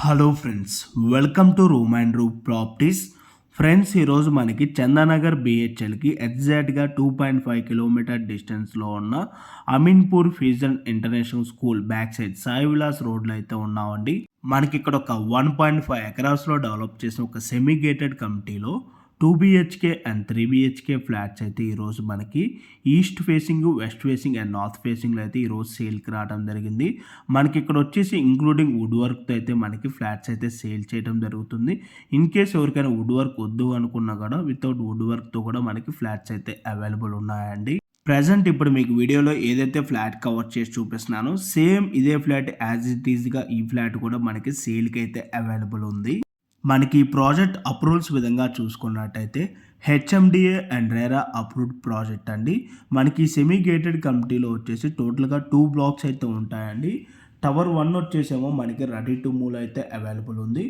Hello friends, welcome to room and Roop properties. Friends, ఈరోజు మనకి చందానగర్ బిహెచ్ఎల్కి ఎగ్జాక్ట్గా 2.5 కిలోమీటర్ డిస్టెన్స్లో ఉన్న Ameenpur fusion international school back side Sai Vilas రోడ్లో అయితే ఉన్నామండి. మనకి ఇక్కడ ఒక 1.5 ఎకరాస్లో డెవలప్ చేసిన ఒక సెమీ గేటెడ్ కమిటీలో 2 బిహెచ్కే అండ్ 3 బిహెచ్కే ఫ్లాట్స్ అయితే ఈరోజు మనకి east facing, west facing and north ఫేసింగ్లో అయితే ఈరోజు సేల్కి రావడం జరిగింది. మనకి ఇక్కడ వచ్చేసి ఇంక్లూడింగ్ వుడ్ వర్క్తో అయితే మనకి ఫ్లాట్స్ అయితే సేల్ చేయడం జరుగుతుంది. ఇన్ కేస్ ఎవరికైనా వుడ్ వర్క్ వద్దు అనుకున్నా కూడా వితౌట్ వుడ్ వర్క్తో కూడా మనకి ఫ్లాట్స్ అయితే అవైలబుల్ ఉన్నాయండి. ప్రజెంట్ ఇప్పుడు మీకు వీడియోలో ఏదైతే ఫ్లాట్ కవర్ చేసి చూపిస్తున్నానో సేమ్ ఇదే ఫ్లాట్ యాజ్ ఇట్ ఈజ్గా ఈ ఫ్లాట్ కూడా మనకి సేల్కి అయితే అవైలబుల్ ఉంది. మనకి ఈ ప్రాజెక్ట్ అప్రూవల్స్ విధంగా చూసుకున్నట్టయితే HMDA and RERA approved project అండి. మనకి సెమీ గేటెడ్ కమిటీలో వచ్చేసి టోటల్గా 2 బ్లాక్స్ అయితే ఉంటాయండి. టవర్ 1 వచ్చేసేమో మనకి రెడీ టు మూవ్ అయితే అవైలబుల్ ఉంది.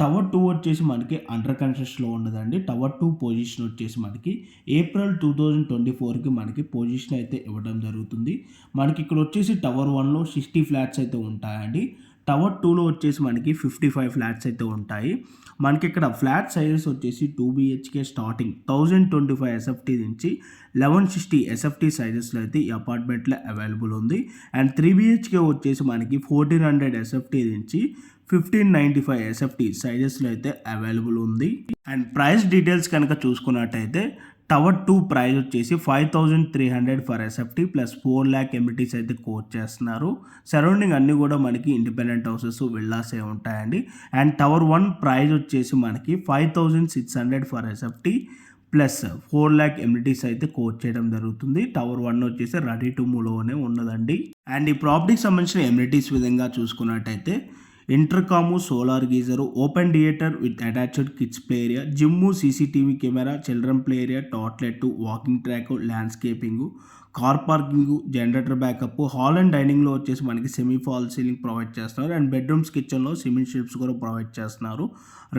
టవర్ 2 వచ్చేసి మనకి అండర్ కన్స్ట్రక్షన్లో ఉండదండి. టవర్ 2 పొజిషన్ వచ్చేసి మనకి ఏప్రిల్ 2024కి మనకి పొజిషన్ అయితే ఇవ్వడం జరుగుతుంది. మనకి ఇక్కడ వచ్చేసి టవర్ 1లో 60 ఫ్లాట్స్ అయితే ఉంటాయండి. టవర్ 2లో వచ్చేసి మనకి 55 ఫ్లాట్స్ అయితే ఉంటాయి. మనకి ఇక్కడ ఫ్లాట్ సైజెస్ వచ్చేసి 2 బిహెచ్కే స్టార్టింగ్ 1025 ఎస్ఎఫ్టీ నుంచి 1160 ఎస్ఎఫ్టీ సైజెస్లో అయితే ఈ అపార్ట్మెంట్లో అవైలబుల్ ఉంది. అండ్ 3 బిహెచ్కే వచ్చేసి మనకి 1400 ఎస్ఎఫ్టీ నుంచి 1595 ఎస్ఎఫ్టీ సైజెస్లో అయితే అవైలబుల్ ఉంది. అండ్ ప్రైస్ డీటెయిల్స్ కనుక చూసుకున్నట్టయితే టవర్ 2 ప్రైస్ వచ్చేసి 5300 for SFT plus 4 lakh amenities అయితే కోట్ చేస్తున్నారు. సరౌండింగ్ అన్నీ కూడా మనకి ఇండిపెండెంట్ హౌసెస్, విల్లాస్ ఏ ఉంటాయండి. అండ్ టవర్ 1 ప్రైస్ వచ్చేసి మనకి 5600 for SFT plus 4 lakh amenities అయితే కోట్ చేయడం జరుగుతుంది. టవర్ 1 వచ్చేసి రెడీ టు మూవ్లోనే ఉన్నదండి. అండ్ ఈ ప్రాపర్టీకి సంబంధించిన ఎమ్యూనిటీస్ విధంగా చూసుకున్నట్టయితే intercom, solar geyser, open theatre with attached kids play area, gym, CCTV camera, children play area, toilet, walking track, landscaping, car parking, generator backup, hall and డైనింగ్లో వచ్చేసి మనకి సెమీ ఫాల్ సీలింగ్ ప్రొవైడ్ చేస్తున్నారు. And bedrooms కిచెన్లో cement sheets కూడా provide చేస్తున్నారు.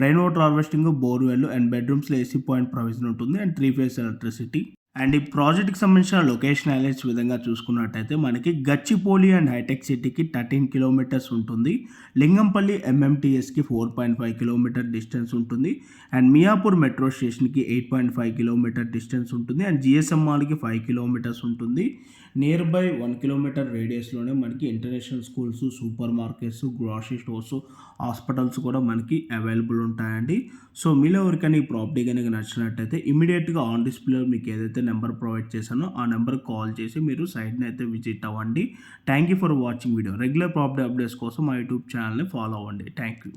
Rain water harvesting, borewell and బెడ్రూమ్స్లో AC point provision ఉంటుంది. And 3 phase electricity. And ఈ ప్రాజెక్ట్కి సంబంధించిన లొకేషన్ హైలైట్స్ విధంగా చూసుకున్నట్టయితే మనకి గచ్చిపోలి అండ్ హైటెక్ సిటీకి 13 కిలోమీటర్స్ ఉంటుంది. లింగంపల్లి ఎంఎంటీఎస్కి 4.5 కిలోమీటర్ డిస్టెన్స్ ఉంటుంది. అండ్ మియాపూర్ మెట్రో స్టేషన్కి 8.5 కిలోమీటర్ డిస్టెన్స్ ఉంటుంది. అండ్ జిఎస్ఎం మాల్కి 5 కిలోమీటర్స్ ఉంటుంది. నియర్ బై 1 కిలోమీటర్ రేడియస్లోనే మనకి international schools, super markets, grocery stores, hospitals కూడా మనకి అవైలబుల్ ఉంటాయండి. సో మీలో ఎవరికైనా ఈ ప్రాపర్టీ కనుక నచ్చినట్టయితే ఇమీడియట్గా ఆన్ డిస్ప్లేలో మీకు ఏదైతే నెంబర్ ప్రొవైడ్ చేశానో ఆ నెంబర్కి కాల్ చేసి మీరు సైట్ని అయితే విజిట్ అవ్వండి. Thank you for watching video. Regular property updates కోసం మా యూట్యూబ్ ఛానల్ని ఫాలో అవ్వండి. Thank you.